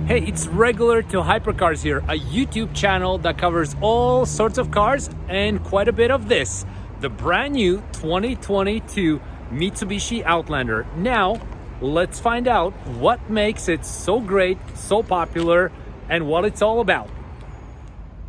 Hey, it's Regular to Hypercars here, a YouTube channel that covers all sorts of cars and quite a bit of this. The brand new 2022 Mitsubishi Outlander. Now, let's find out what makes it so great, so popular, and what it's all about.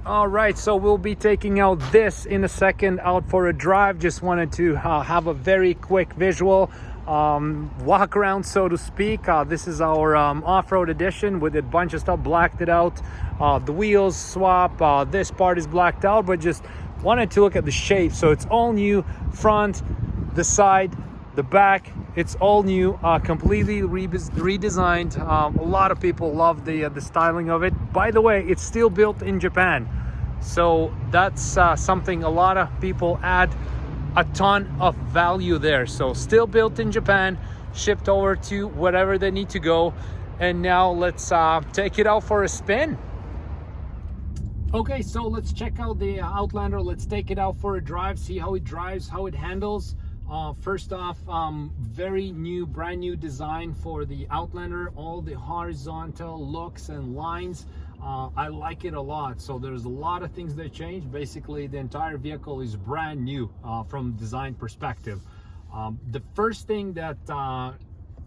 All right, so we'll be taking out this in a second out for a drive. Just wanted to have a very quick visual walk around, so to speak. This is our off-road edition with a bunch of stuff blacked it out. The wheels swap, this part is blacked out, but just wanted to look at the shape. So it's all new, front, the side, the back, it's all new, completely redesigned. A lot of people love the styling of it. By the way, it's still built in Japan, so that's something a lot of people add a ton of value there. So still built in Japan, shipped over to wherever they need to go. And now let's take it out for a spin. Okay, so let's check out the Outlander. Let's take it out for a drive, see how it drives, how it handles. First off, very new, brand new design for the Outlander. All the horizontal looks and lines, I like it a lot. So there's a lot of things that change. Basically, the entire vehicle is brand new from design perspective. The first thing that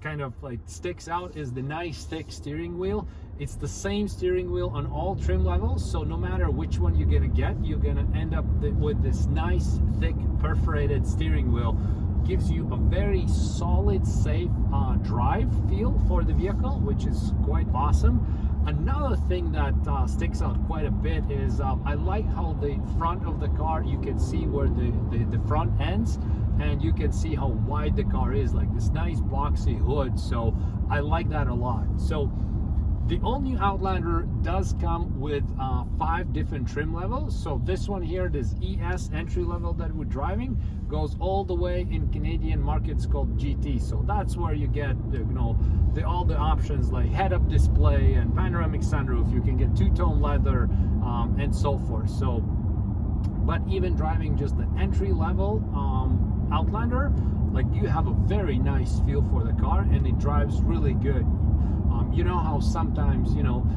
kind of like sticks out is the nice thick steering wheel. It's the same steering wheel on all trim levels, so no matter which one you're gonna get, you're gonna end up with this nice thick perforated steering wheel. Gives you a very solid, safe drive feel for the vehicle, which is quite awesome. Another thing that sticks out quite a bit is I like how the front of the car, you can see where the front ends, and you can see how wide the car is, like this nice boxy hood. So I like that a lot. So the all-new Outlander does come with 5 different trim levels. So this one here, this ES entry level that we're driving, goes all the way in Canadian markets called GT. So that's where you get, you know, all the options like head-up display and panoramic sunroof. You can get two-tone leather and so forth. So, but even driving just the entry level Outlander, like, you have a very nice feel for the car and it drives really good. You know how sometimes, you know,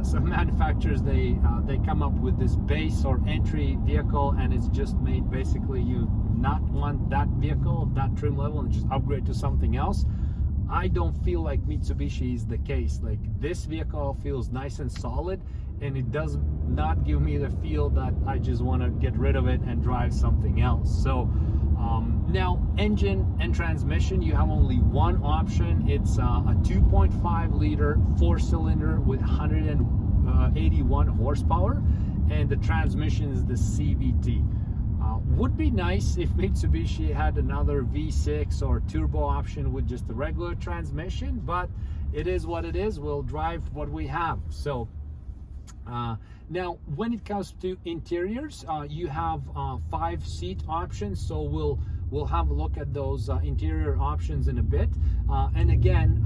some manufacturers, they come up with this base or entry vehicle and it's just made basically you not want that vehicle, that trim level, and just upgrade to something else. I don't feel like Mitsubishi is the case. Like, this vehicle feels nice and solid, and it does not give me the feel that I just want to get rid of it and drive something else. So now, engine and transmission, you have only one option. It's a 2.5 liter 4-cylinder with 181 horsepower, and the transmission is the CVT. Would be nice if Mitsubishi had another V6 or turbo option with just the regular transmission, but it is what it is. We'll drive what we have. So now, when it comes to interiors, you have 5 seat options. So we'll have a look at those interior options in a bit. And again,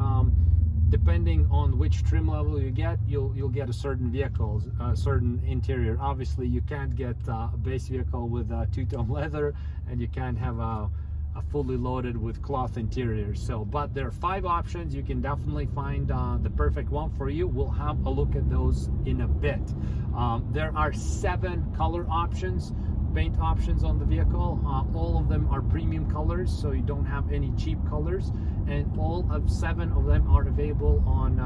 depending on which trim level you get, you'll get a certain vehicle, a certain interior. Obviously, you can't get a base vehicle with two-tone leather, and you can't have a fully loaded with cloth interior. So, but there are 5 options. You can definitely find the perfect one for you. We'll have a look at those in a bit. There are 7 color options, paint options on the vehicle. All of them are premium colors, so you don't have any cheap colors, and all of 7 of them are available on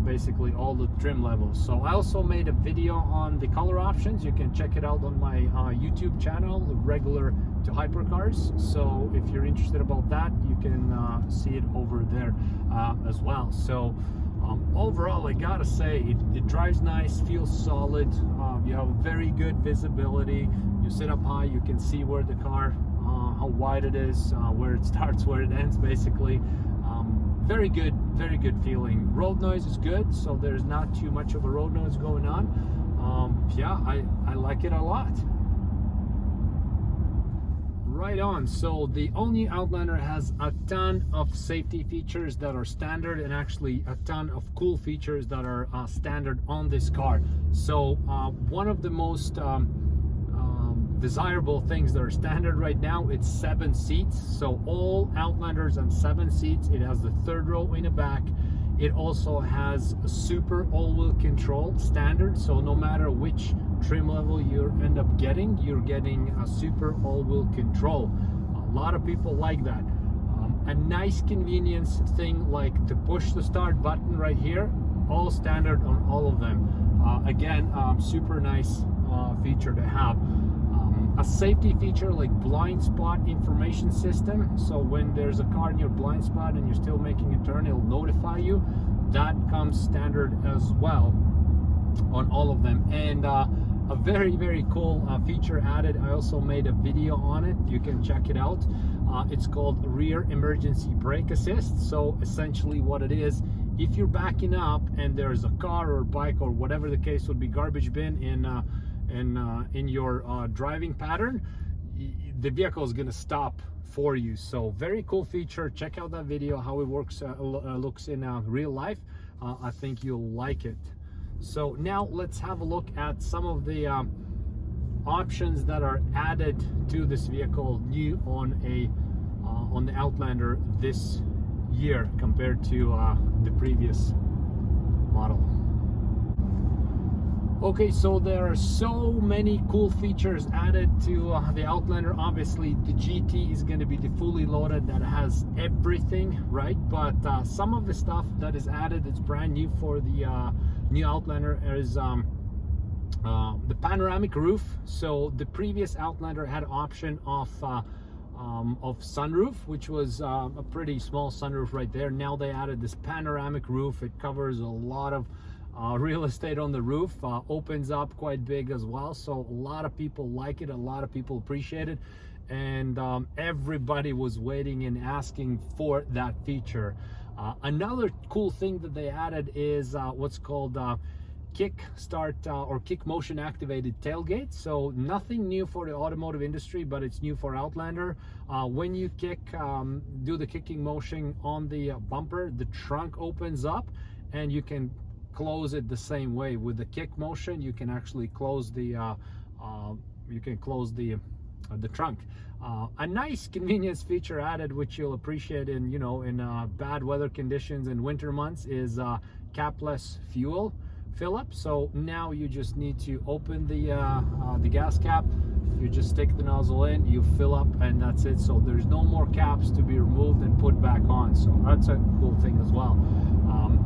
basically all the trim levels. So I also made a video on the color options. You can check it out on my YouTube channel, Regular to Hypercars. So if you're interested about that, you can see it over there as well. So overall, I gotta say, it drives nice, feels solid. You have very good visibility. You sit up high, you can see where the car, how wide it is, where it starts, where it ends, basically. Very good feeling. Road noise is good, so there's not too much of a road noise going on. Yeah, I like it a lot. Right on. So the all-new Outlander has a ton of safety features that are standard, and actually a ton of cool features that are standard on this car. So one of the most desirable things that are standard right now, it's 7 seats. So all Outlanders on 7 seats. It has the 3rd row in the back. It also has a super all-wheel control standard, so no matter which trim level you end up getting, you're getting a super all-wheel control. A lot of people like that. A nice convenience thing like the push to start button right here, all standard on all of them. Again, super nice feature to have. A safety feature like blind spot information system, so when there's a car in your blind spot and you're still making a turn, it'll notify you. That comes standard as well on all of them. And a very cool feature added, I also made a video on it, you can check it out. It's called rear emergency brake assist. So essentially what it is, if you're backing up and there's a car or bike or whatever the case would be, garbage bin in your driving pattern, the vehicle is going to stop for you. So very cool feature. Check out that video, how it works looks in real life. I think you'll like it. So now let's have a look at some of the options that are added to this vehicle new on the Outlander this year compared to the previous model. Okay, so there are so many cool features added to the Outlander. Obviously, the GT is going to be the fully loaded that has everything, right? But some of the stuff that is added that's brand new for the new Outlander is the panoramic roof. So the previous Outlander had option of sunroof, which was a pretty small sunroof right there. Now they added this panoramic roof. It covers a lot of real estate on the roof, opens up quite big as well, so a lot of people like it, a lot of people appreciate it, and everybody was waiting and asking for that feature. Another cool thing that they added is what's called kick start or kick motion activated tailgate. So nothing new for the automotive industry, but it's new for Outlander. When you kick, do the kicking motion on the bumper, the trunk opens up and you can close it the same way. With the kick motion, you can actually close the the trunk. A nice convenience feature added, which you'll appreciate in bad weather conditions in winter months, is capless fuel fill up. So now you just need to open the gas cap, you just stick the nozzle in, you fill up, and that's it. So there's no more caps to be removed and put back on. So that's a cool thing as well.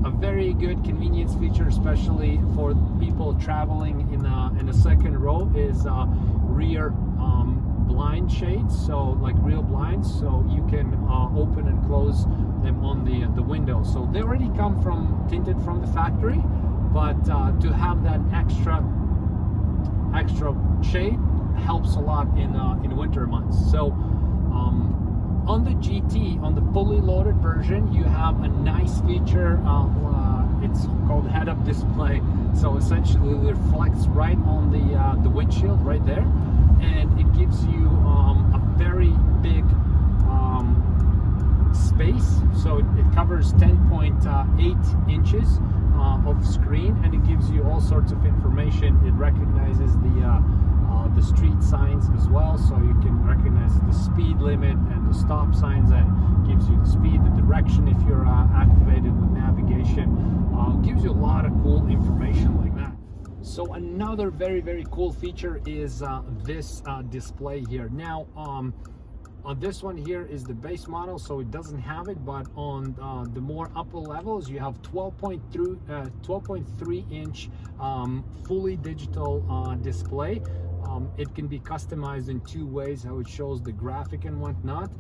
A very good convenience feature, especially for people traveling in a second row, is rear blind shades, so like real blinds, so you can open and close them on the window. So they already come from tinted from the factory, but to have that extra shade helps a lot in winter months. So on the GT, on the fully loaded version, you have a nice feature. It's called head-up display. So essentially, it reflects right on the windshield right there, and it gives you a very big space. So it covers 10.8 inches of screen, and it gives you all sorts of information. It recognizes the street signs as well, so you can recognize the speed limit and the stop signs, and gives you the speed, the direction if you're activated with navigation. Gives you a lot of cool information like that. So another very cool feature is this display here. Now on this one here is the base model, so it doesn't have it, but on the more upper levels you have 12.3 inch fully digital display. It can be customized in two ways, how it shows the graphic and whatnot.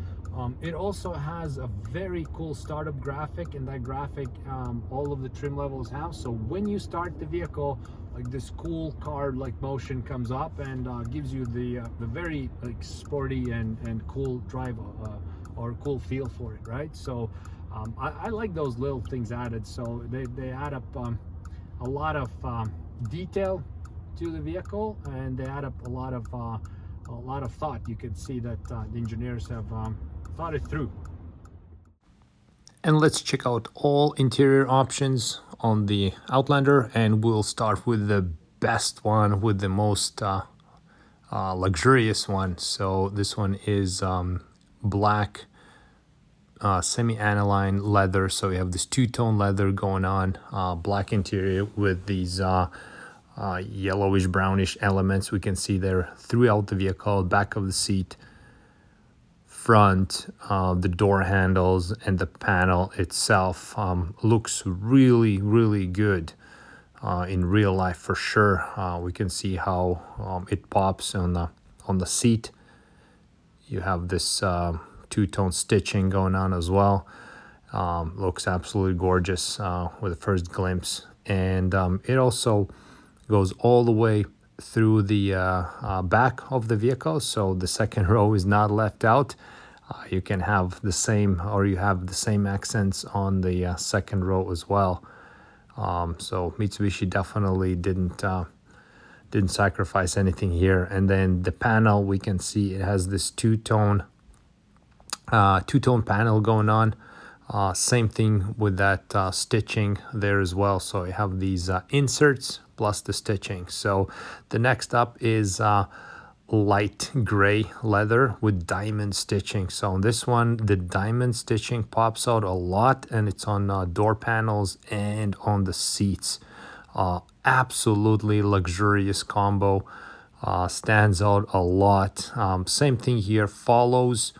It also has a very cool startup graphic, and that graphic all of the trim levels have. So when you start the vehicle, like this cool car like motion comes up and gives you the very like sporty and cool drive or cool feel for it, right? So I like those little things added. So they add up a lot of detail to the vehicle, and they add up a lot of thought. You can see that the engineers have thought it through. And let's check out all interior options on the Outlander, and we'll start with the best one, with the most luxurious one. So this one is black semi-aniline leather. So we have this two-tone leather going on, black interior with these yellowish brownish elements we can see there throughout the vehicle, back of the seat, front, the door handles, and the panel itself. Looks really good in real life for sure. We can see how it pops on the seat. You have this two-tone stitching going on as well. Looks absolutely gorgeous with the first glimpse, and it also goes all the way through the back of the vehicle, so the second row is not left out. You can have the same, or you have the same accents on the second row as well. So Mitsubishi definitely didn't sacrifice anything here. And then the panel, we can see it has this two-tone panel going on. Same thing with that stitching there as well. So you have these inserts plus the stitching. So the next up is light gray leather with diamond stitching. So on this one, the diamond stitching pops out a lot, and it's on door panels and on the seats. Absolutely luxurious combo. Stands out a lot. Same thing here, follows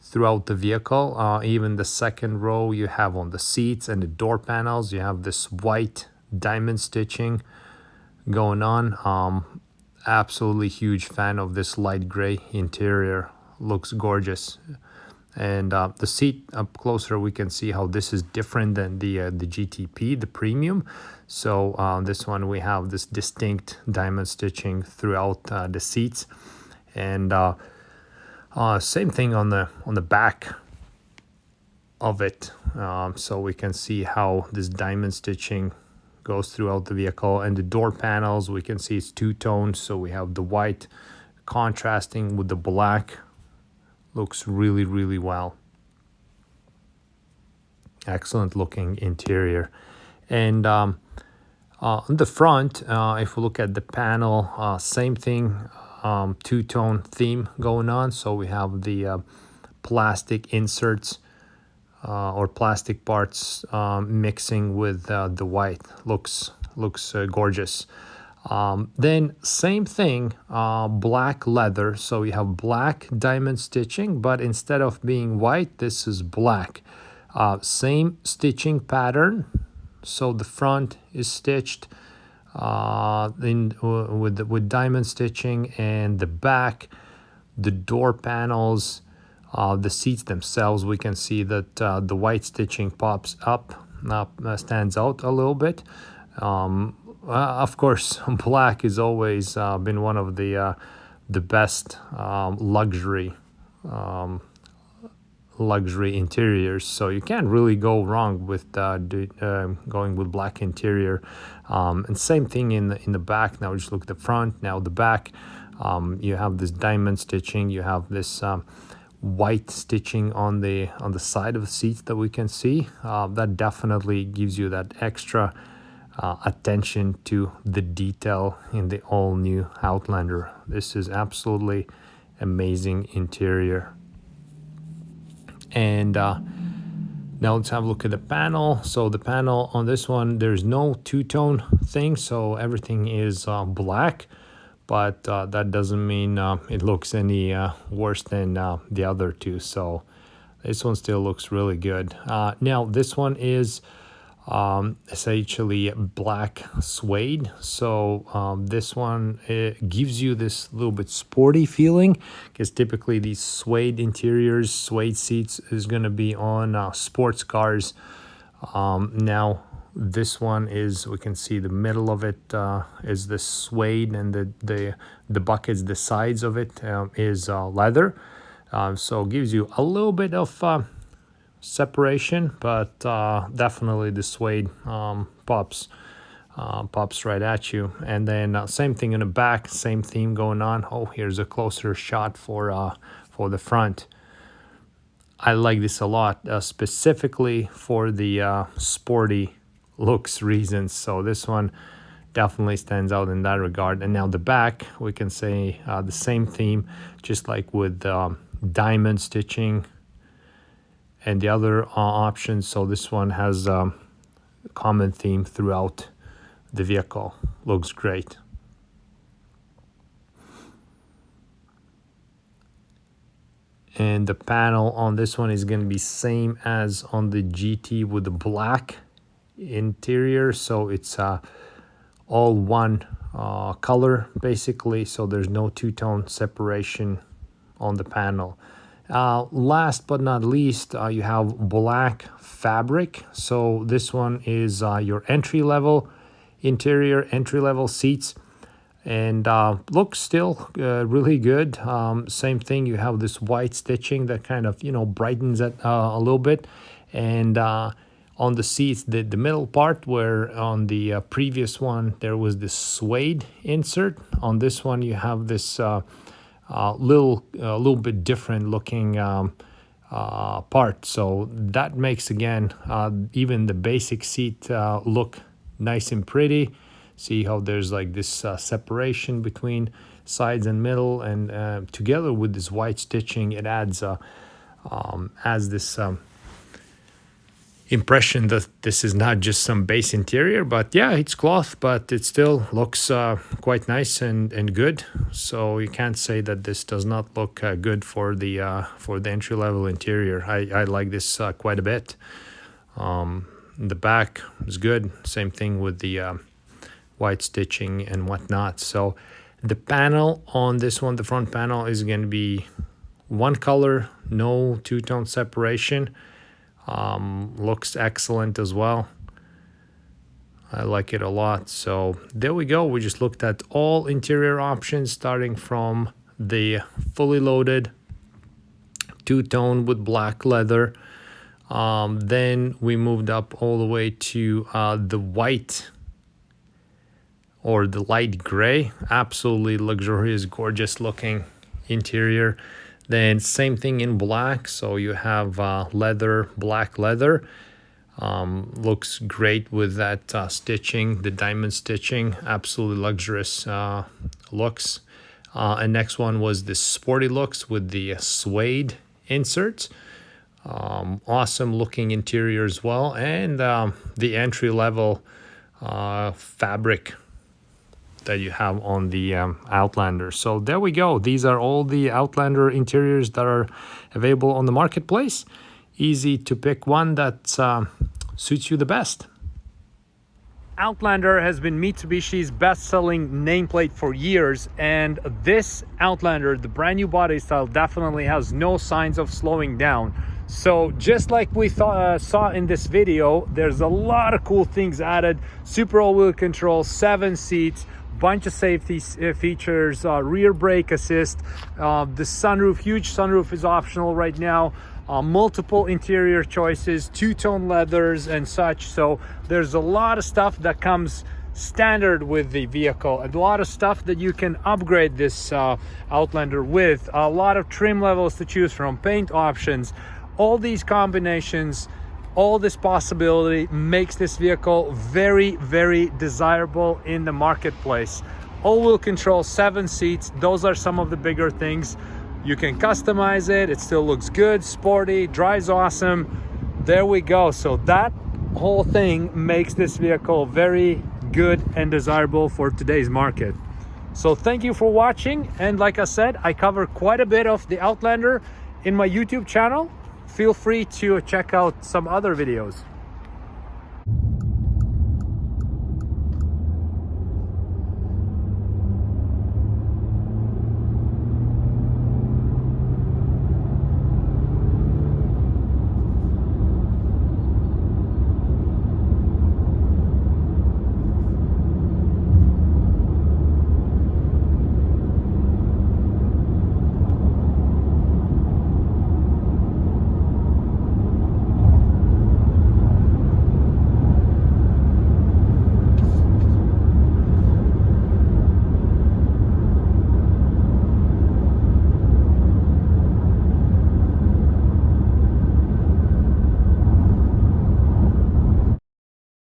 throughout the vehicle. Even the second row you have on the seats and the door panels, you have this white diamond stitching going on. Absolutely huge fan of this light gray interior. Looks gorgeous. And the seat up closer, we can see how this is different than the GTP, the premium. So this one, we have this distinct diamond stitching throughout the seats. And same thing on the back of it. So we can see how this diamond stitching goes throughout the vehicle. And the door panels, we can see it's two-tone. So we have the white contrasting with the black. Looks really well. Excellent looking interior. And on the front, if we look at the panel, same thing, two-tone theme going on. So we have the plastic inserts or plastic parts mixing with the white. Looks gorgeous. Then same thing, black leather. So you have black diamond stitching, but instead of being white, this is black. Same stitching pattern. So the front is stitched with diamond stitching, and the back, the door panels, the seats themselves, we can see that the white stitching pops up, stands out a little bit. Of course, black has always been one of the best luxury interiors, so you can't really go wrong with going with black interior. And same thing in the back. Now just look at the front. Now the back, you have this diamond stitching. You have this white stitching on the side of the seats that we can see. That definitely gives you that extra attention to the detail in the all-new Outlander. This is absolutely amazing interior. And now let's have a look at the panel. So the panel on this one, there's no two-tone thing, so everything is black, but that doesn't mean it looks any worse than the other two. So this one still looks really good. Now this one is essentially black suede. So this one, it gives you this little bit sporty feeling, because typically these suede interiors, suede seats is going to be on sports cars. Now this one is, we can see the middle of it is the suede, and the buckets, the sides of it is leather. So it gives you a little bit of separation, but definitely the suede pops right at you. And then same thing in the back, same theme going on. Oh, here's a closer shot for the front. I like this a lot, specifically for the sporty looks reasons. So this one definitely stands out in that regard. And now the back, we can say the same theme, just like with diamond stitching and the other options. So this one has a common theme throughout the vehicle. Looks great. And the panel on this one is going to be same as on the GT with the black interior, so it's all one color basically, so there's no two-tone separation on the panel. Last but not least, you have black fabric. So this one is your entry-level interior, entry-level seats, and looks still really good. Same thing, you have this white stitching that kind of, you know, brightens it a little bit. And on the seats, the middle part, where on the previous one there was this suede insert, on this one you have this little bit different looking part. So that makes, again, even the basic seat look nice and pretty. See how there's like this separation between sides and middle, and together with this white stitching, it adds this impression that this is not just some base interior, but yeah, it's cloth, but it still looks quite nice and good. So you can't say that this does not look good for the entry-level interior. I like this quite a bit. The back is good, same thing with the white stitching and whatnot. So the panel on this one, the front panel, is going to be one color, no two-tone separation. Looks excellent as well. I like it a lot. So there we go. We just looked at all interior options, starting from the fully loaded two-tone with black leather. Then we moved up all the way to the white, or the light gray. Absolutely luxurious, gorgeous looking interior. Then same thing in black, so you have leather, black leather. Looks great with that stitching, the diamond stitching. Absolutely luxurious looks. And next one was the sporty looks with the suede inserts. Awesome looking interior as well. And the entry level fabric that you have on the Outlander. So there we go. These are all the Outlander interiors that are available on the marketplace. Easy to pick one that suits you the best. Outlander has been Mitsubishi's best-selling nameplate for years, and this Outlander, the brand new body style, definitely has no signs of slowing down. So just like we saw in this video, there's a lot of cool things added. Super all-wheel control, 7 seats, bunch of safety features, rear brake assist, the sunroof, huge sunroof is optional right now, multiple interior choices, two-tone leathers and such. So there's a lot of stuff that comes standard with the vehicle, and a lot of stuff that you can upgrade this Outlander with, a lot of trim levels to choose from, paint options. All these combinations, all this possibility makes this vehicle very, very desirable in the marketplace. All-wheel control, 7 seats, those are some of the bigger things. You can customize it, it still looks good, sporty, drives awesome. There we go. So that whole thing makes this vehicle very good and desirable for today's market. So thank you for watching, and like I said, I cover quite a bit of the Outlander in my YouTube channel. Feel free to check out some other videos.